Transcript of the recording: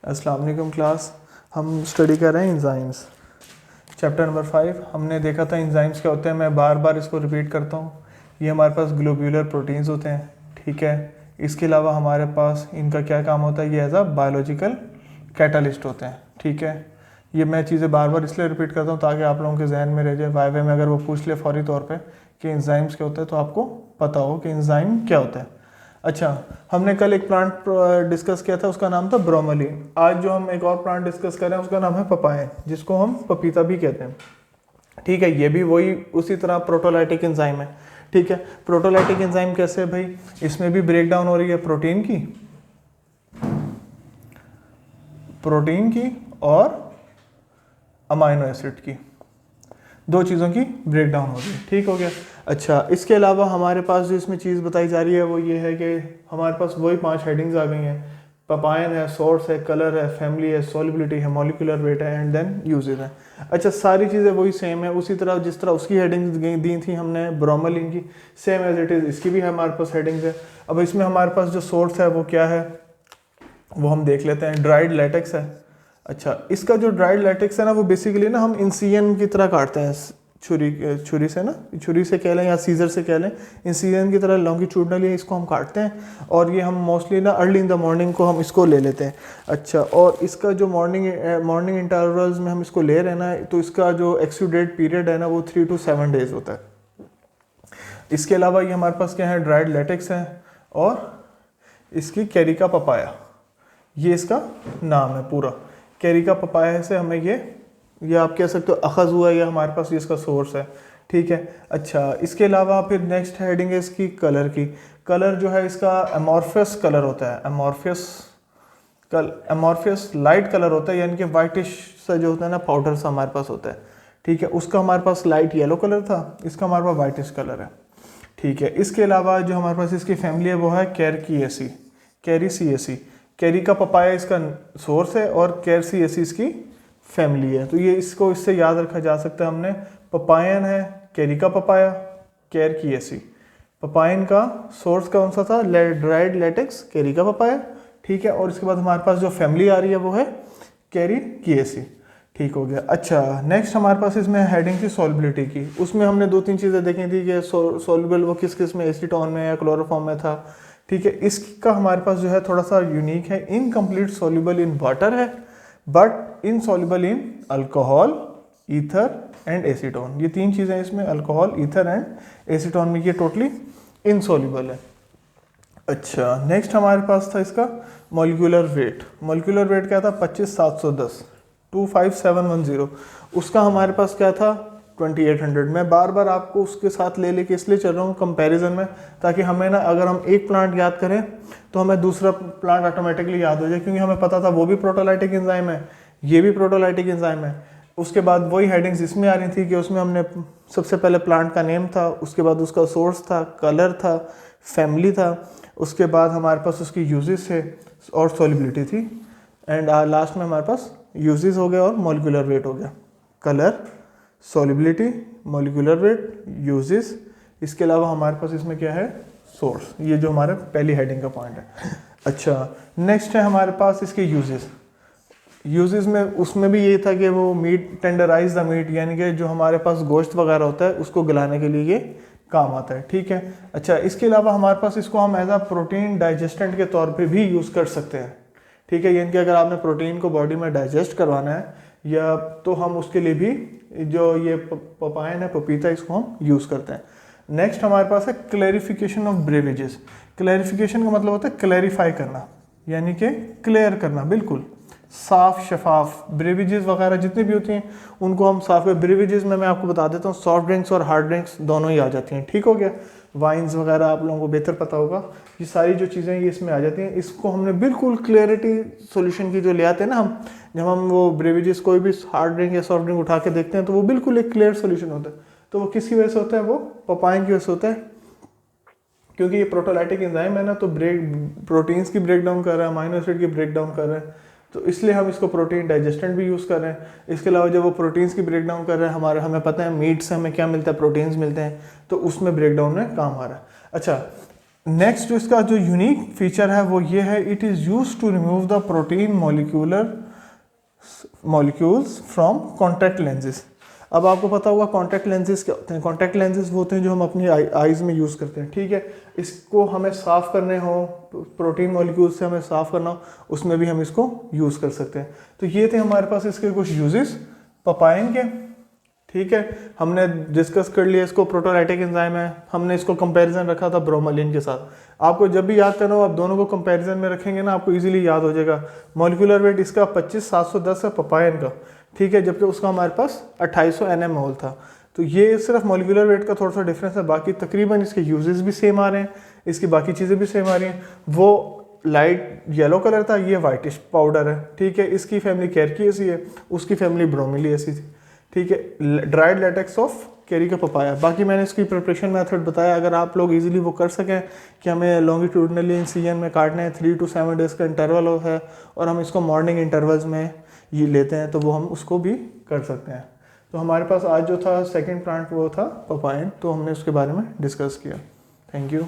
अस्सलाम वालेकुम क्लास। हम स्टडी कर रहे हैं एंजाइम्स, चैप्टर नंबर 5। हमने देखा था एंजाइम्स क्या होते हैं, मैं बार बार इसको रिपीट करता हूँ। ये हमारे पास ग्लोब्यूलर प्रोटीन्स होते हैं, ठीक है। इसके अलावा हमारे पास इनका क्या काम होता है, ये एज अ बायोलॉजिकल कैटालिस्ट होते हैं, ठीक है। ये मैं चीज़ें बार बार इसलिए रिपीट करता हूँ ताकि आप लोगों के जहन में रह जाए, वाइवा में अगर वो पूछ ले फौरी तौर पे कि एंजाइम्स क्या होता है तो आपको पता हो कि एंजाइम क्या होता है। अच्छा, हमने कल एक प्लांट डिस्कस किया था, उसका नाम था ब्रोमेलिन। आज जो हम एक और प्लांट डिस्कस कर रहे हैं उसका नाम है पपाया, जिसको हम पपीता भी कहते हैं, ठीक है। ये भी वही उसी तरह प्रोटोलाइटिक एंजाइम है, ठीक है। प्रोटोलाइटिक एंजाइम कैसे है भाई, इसमें भी ब्रेक डाउन हो रही है प्रोटीन की और अमाइनो एसिड की, दो चीज़ों की ब्रेक डाउन हो रही है, ठीक हो गया। अच्छा, इसके अलावा हमारे पास जो इसमें चीज़ बताई जा रही है वो ये है कि हमारे पास वही 5 हेडिंग्स आ गई हैं। पपायन है, सोर्स है, कलर है, फैमिली है, सॉल्युबिलिटी है, मॉलिक्यूलर वेट है एंड देन यूजेज है। अच्छा, सारी चीज़ें वही सेम है, उसी तरह जिस तरह उसकी हेडिंग्स दी थी हमने ब्रोमेलिन की, सेम एज इट इज़ इसकी भी हमारे पास हेडिंग्स है। अब इसमें हमारे पास जो सोर्स है वो क्या है वो हम देख लेते हैं, ड्राइड लेटेक्स है। अच्छा, इसका जो ड्राइड लेटेक्स है ना वो बेसिकली ना हम इंसिजन की तरह काटते हैं, छुरी से ना, छुरी से कह लें या सीजर से कह लें, इंसिजन की तरह लॉन्गिट्यूडनली इसको हम काटते हैं और ये हम मोस्टली ना अर्ली इन द मॉर्निंग को हम इसको ले लेते हैं। अच्छा, और इसका जो मॉर्निंग इंटरवल्स में हम इसको ले रहे हैं ना, तो इसका जो एक्सुडेट पीरियड है ना वो 3 to 7 डेज होता है। इसके अलावा ये हमारे पास क्या है, ड्राइड लेटेक्स है और इसकी कैरिका पपाया, ये इसका नाम है पूरा। कैरिका पपाया से हमें ये आप कह सकते हो अखज़ हुआ, या हमारे पास ये इसका सोर्स है, ठीक है। अच्छा, इसके अलावा फिर नेक्स्ट हेडिंग है इसकी कलर की। कलर जो है इसका अमॉर्फियस कलर होता है, अमॉर्फियस लाइट कलर होता है, यानी कि वाइटिश सा जो होता है ना, पाउडर सा हमारे पास होता है, ठीक है। उसका हमारे पास लाइट येलो कलर था, इसका हमारे पास वाइटिश कलर है, ठीक है। इसके अलावा जो हमारे पास इसकी फैमिली है वो है कैरिसिएसी। कैरी का पपाया इसका सोर्स है और कैरिसिएसी इसकी फैमिली है, तो ये इसको इससे याद रखा जा सकता है हमने। पपायन है कैरी का पपाया, कैरिसिएसी। पपायन का सोर्स कौन सा था, ड्राइड लेटेक्स, कैरी का पपाया, ठीक है। और इसके बाद हमारे पास जो फैमिली आ रही है वो है कैरिसिएसी, ठीक हो गया। अच्छा, नेक्स्ट हमारे पास इसमें हेडिंग थी सॉल्युबिलिटी की। उसमें हमने 2-3 चीज़ें देखी थी कि सॉल्युबल वो किस किस में, एसीटोन में या क्लोरोफॉर्म में था, ठीक है। इसका हमारे पास जो है थोड़ा सा यूनिक है, इनकम्प्लीट सॉल्युबल इन वाटर है but insoluble in alcohol, ether and acetone. ये 3 चीज़ें इसमें, अल्कोहल, ईथर एंड एसीटोन में ये टोटली इनसॉल्युबल है। अच्छा, नेक्स्ट हमारे पास था इसका मॉलिक्यूलर वेट। मॉलिक्यूलर वेट क्या था, 25710, 25710। उसका हमारे पास क्या था, 2800। मैं बार बार आपको उसके साथ ले लेके इसलिए चल रहा हूँ कंपैरिजन में, ताकि हमें ना अगर हम एक प्लांट याद करें तो हमें दूसरा प्लांट ऑटोमेटिकली याद हो जाए, क्योंकि हमें पता था वो भी प्रोटोलाइटिक एंजाइम है, ये भी प्रोटोलाइटिक एंजाइम है। उसके बाद वही हेडिंग्स इसमें आ रही थी कि उसमें हमने सबसे पहले प्लांट का नेम था, उसके बाद उसका सोर्स था, कलर था, फैमिली था, उसके बाद हमारे पास उसकी यूजेस है और सॉल्युबिलिटी थी, एंड लास्ट में हमारे पास यूजेस हो गया और मॉलिक्यूलर वेट हो गया। Colour, solubility, molecular weight, uses. इसके अलावा हमारे पास इसमें क्या है, सोर्स। ये जो हमारे पहली हेडिंग का पॉइंट है। अच्छा, नेक्स्ट है हमारे पास इसके यूजेस में, उसमें भी ये था कि वो मीट, टेंडराइज द मीट, यानी कि जो हमारे पास गोश्त वगैरह होता है उसको गलाने के लिए ये काम आता है, ठीक है। अच्छा, इसके अलावा हमारे पास इसको हम एज अ प्रोटीन डाइजेस्टेंट के तौर पे भी यूज़ कर सकते हैं, ठीक है। यानी कि अगर आपने प्रोटीन को बॉडी में डाइजेस्ट करवाना है या तो हम उसके लिए भी जो ये पपायन है, पपीता, इसको हम यूज़ करते हैं। नेक्स्ट हमारे पास है क्लैरिफिकेशन ऑफ ब्रेवेजेस। क्लैरिफिकेशन का मतलब होता है क्लैरिफाई करना, यानी कि क्लियर करना, बिल्कुल साफ शफाफ। ब्रेवेजेस वगैरह जितनी भी होती हैं उनको हम साफ कर, ब्रेवेजेस में मैं आपको बता देता हूँ, सॉफ्ट ड्रिंक्स और हार्ड ड्रिंक्स दोनों ही आ जाती हैं, ठीक हो गया। वाइन्स वगैरह आप लोगों को बेहतर पता होगा, ये सारी जो चीज़ें ये इसमें आ जाती हैं। इसको हमने बिल्कुल क्लियरिटी सॉल्यूशन की जो ले आते हैं ना हम, जब हम वो ब्रेवेजेस कोई भी हार्ड ड्रिंक या सॉफ्ट ड्रिंक उठा के देखते हैं तो वो बिल्कुल एक क्लियर सॉल्यूशन होता है। तो वो किसकी वजह से होता है, वो पपाइन की वजह से होता है, क्योंकि ये प्रोटोलाइटिक एंजाइम है ना, तो प्रोटीन्स की ब्रेक डाउन कर रहा है, अमाइनो एसिड की ब्रेक डाउन कर रहा है, तो इसलिए हम इसको प्रोटीन डाइजेस्टेंट भी यूज़ कर रहे हैं। इसके अलावा जब वो प्रोटीन्स की ब्रेक डाउन कर रहे हैं, हमें पता है मीट से हमें क्या मिलता है, प्रोटीन्स मिलते हैं, तो उसमें ब्रेक डाउन में काम आ रहा है। अच्छा, नेक्स्ट जो इसका जो यूनिक फीचर है वो ये है, it is use to remove the protein molecules from contact lenses. अब आपको पता होगा कॉन्टैक्ट लेंसेज क्या होते हैं। कॉन्टैक्ट लेंसेज वो होते हैं जो हम अपनी आईज़ में यूज़ करते हैं, ठीक है। इसको हमें साफ़ करने हो, प्रोटीन मॉलिक्यूल से हमें साफ़ करना हो, उसमें भी हम इसको यूज़ कर सकते हैं। तो ये थे हमारे पास इसके कुछ यूजेस पपाइन के, ठीक है। हमने डिस्कस कर लिया इसको, प्रोटोलाइटिक एंजाइम है, हमने इसको कंपैरिजन रखा था ब्रोमोलिन के साथ। आपको जब भी याद करना हो आप दोनों को कंपैरिजन में रखेंगे ना, आपको इजीली याद हो जाएगा। मॉलिक्यूलर वेट इसका 25,710 है पपाइन का, ठीक है, जबकि उसका हमारे पास 2800 nmol था। तो ये सिर्फ मॉलिक्यूलर वेट का थोड़ा सा डिफरेंस है, बाकी तकरीबन इसके यूजेस भी सेम आ रहे हैं, इसकी बाकी चीज़ें भी सेम आ रही हैं। वो लाइट येलो कलर था, ये वाइटिश पाउडर है, ठीक है। इसकी फैमिली कैरकिएसी है, उसकी फैमिली ब्रोमिलिएसी थी, ठीक है। ड्राइड लेटेक्स ऑफ कैरी का पपाया। बाकी मैंने इसकी प्रिपरेशन मेथड बताया, अगर आप लोग इजीली वो कर सकें कि हमें लॉन्गिट्यूडनली इंसिजन में काटने हैं, 3 to 7 डेज़ का इंटरवल है और हम इसको मॉर्निंग इंटरवल्स में ये लेते हैं, तो वो हम उसको भी कर सकते हैं। तो हमारे पास आज जो था सेकंड प्लांट वो था पपाइन, तो हमने उसके बारे में डिस्कस किया। Thank you.